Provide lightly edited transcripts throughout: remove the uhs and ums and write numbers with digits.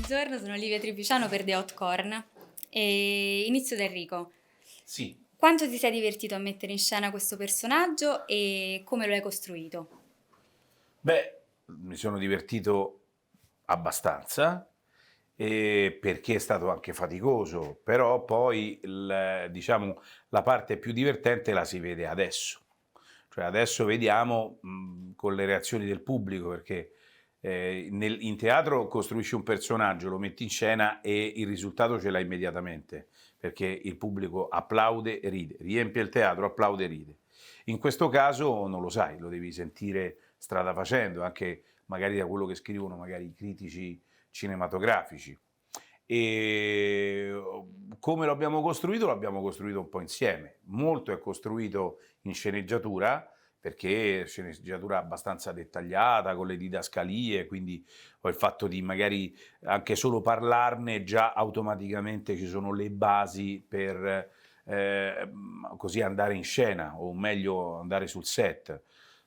Buongiorno, sono Olivia Tripiciano per The Hot Corn e inizio da Enrico. Sì, Quanto ti sei divertito a mettere in scena questo personaggio e come lo hai costruito? beh, mi sono divertito abbastanza perché è stato anche faticoso, però poi diciamo, la parte più divertente la si vede adesso. Cioè adesso vediamo con le reazioni del pubblico, perché in teatro costruisci un personaggio, lo metti in scena e il risultato ce l'hai immediatamente, perché il pubblico applaude e ride, riempie il teatro, applaude e ride. In questo caso non lo sai, lo devi sentire strada facendo, anche magari da quello che scrivono magari i critici cinematografici. E come lo abbiamo costruito? Lo abbiamo costruito un po' insieme. Molto è costruito in sceneggiatura, perché sceneggiatura abbastanza dettagliata, con le didascalie, quindi ho il fatto di magari anche solo parlarne, già automaticamente ci sono le basi per così andare in scena, o meglio andare sul set.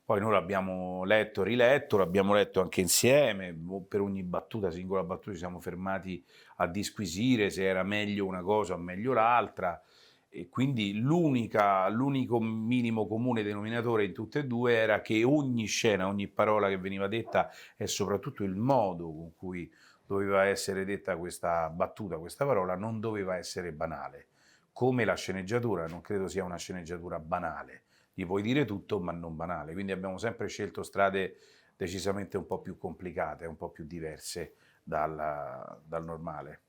Poi noi l'abbiamo letto, riletto, l'abbiamo letto anche insieme, per ogni battuta, singola battuta, ci siamo fermati a disquisire se era meglio una cosa o meglio l'altra. E quindi l'unico minimo comune denominatore in tutte e due era che ogni scena, ogni parola che veniva detta e soprattutto il modo con cui doveva essere detta questa battuta, questa parola, non doveva essere banale. Come la sceneggiatura, non credo sia una sceneggiatura banale, gli puoi dire tutto ma non banale, quindi abbiamo sempre scelto strade decisamente un po' più complicate, un po' più diverse dal normale.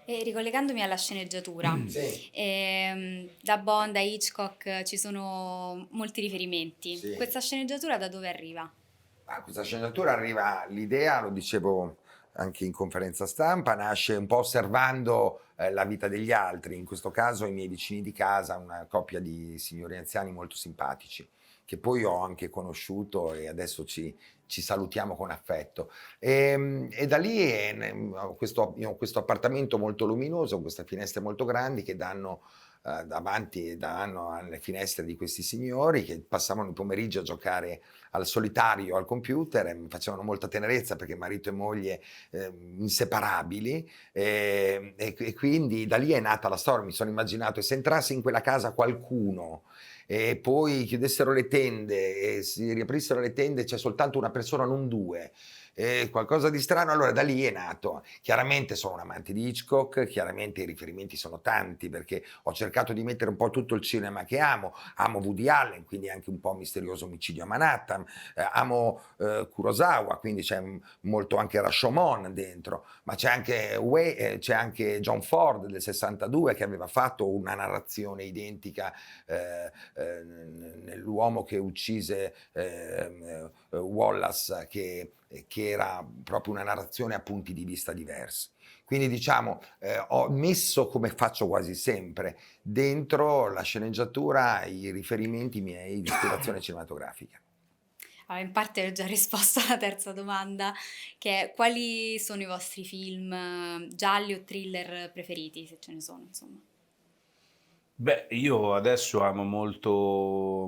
E ricollegandomi alla sceneggiatura, Sì, da Bond a Hitchcock ci sono molti riferimenti. sì. Questa sceneggiatura da dove arriva? Questa sceneggiatura arriva, l'idea, lo dicevo anche in conferenza stampa, nasce un po' osservando la vita degli altri, in questo caso i miei vicini di casa, una coppia di signori anziani molto simpatici, che poi ho anche conosciuto e adesso ci salutiamo con affetto. E da lì io ho questo appartamento molto luminoso, queste finestre molto grandi che danno davanti, danno alle finestre di questi signori che passavano il pomeriggio a giocare al solitario al computer e mi facevano molta tenerezza perché marito e moglie inseparabili e quindi da lì è nata la storia. Mi sono immaginato e se entrasse in quella casa qualcuno e poi chiudessero le tende e si riaprissero le tende, c'è soltanto una persona, non due. Qualcosa di strano, allora da lì è nato. Chiaramente sono un amante di Hitchcock, chiaramente i riferimenti sono tanti perché ho cercato di mettere un po' tutto il cinema che amo Woody Allen, quindi anche un po' Misterioso omicidio a Manhattan, amo Kurosawa, quindi c'è molto anche Rashomon dentro, ma c'è anche John Ford del 62 che aveva fatto una narrazione identica nell'uomo che uccise Wallace, che era proprio una narrazione a punti di vista diversi. Quindi diciamo, ho messo, come faccio quasi sempre, dentro la sceneggiatura i riferimenti miei di ispirazione cinematografica. Allora, in parte ho già risposto alla terza domanda, che è quali sono i vostri film gialli o thriller preferiti, se ce ne sono, insomma. Beh, io adesso amo molto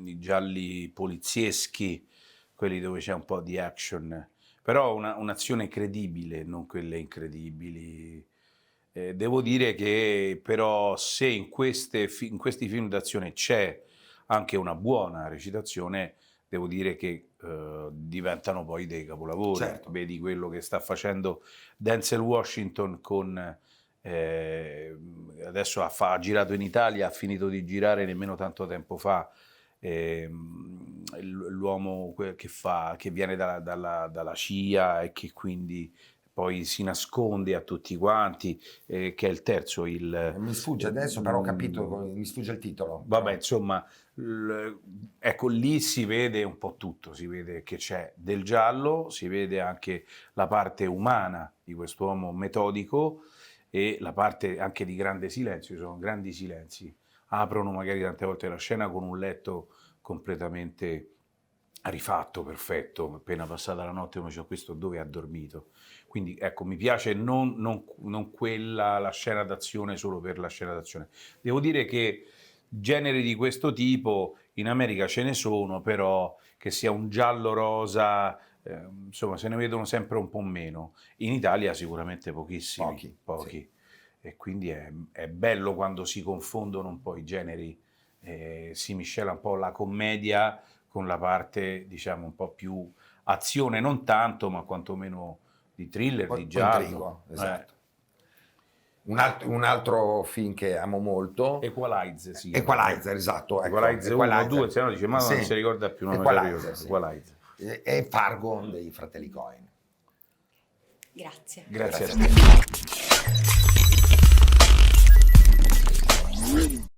i gialli polizieschi, quelli dove c'è un po' di action, però un'azione credibile, non quelle incredibili. Devo dire che però se in questi film d'azione c'è anche una buona recitazione, devo dire che diventano poi dei capolavori. Certo. Vedi quello che sta facendo Denzel Washington con adesso ha girato in Italia, ha finito di girare nemmeno tanto tempo fa, l'uomo che viene dalla CIA e che quindi poi si nasconde a tutti quanti, che è il terzo, Mi sfugge adesso, però ho capito, mi sfugge il titolo. vabbè, Però. insomma, ecco, lì si vede un po' tutto, si vede che c'è del giallo, si vede anche la parte umana di quest'uomo metodico e la parte anche di grande silenzio, ci sono grandi silenzi. Aprono magari tante volte la scena con un letto completamente rifatto, perfetto, appena passata la notte uno dice questo dove ha dormito. Quindi ecco, mi piace non quella, la scena d'azione solo per la scena d'azione. Devo dire che generi di questo tipo in America ce ne sono, però che sia un giallo rosa insomma se ne vedono sempre un po' meno. In Italia sicuramente pochissimi, pochi. Sì. E quindi è bello quando si confondono un po' i generi, si miscela un po' la commedia con la parte, diciamo, un po' più azione, non tanto, ma quantomeno di thriller, di giallo. Intrigo, esatto. Un altro film che amo molto, Equalizer, sì. Equalizer, esatto. Ecco, Equalizer 1, 2, se no dice, ma Sì. non si ricorda più, non Equalizer, sì. sì. Equalizer. E Fargo dei fratelli Coen. Grazie. Grazie a Grazie a te. te.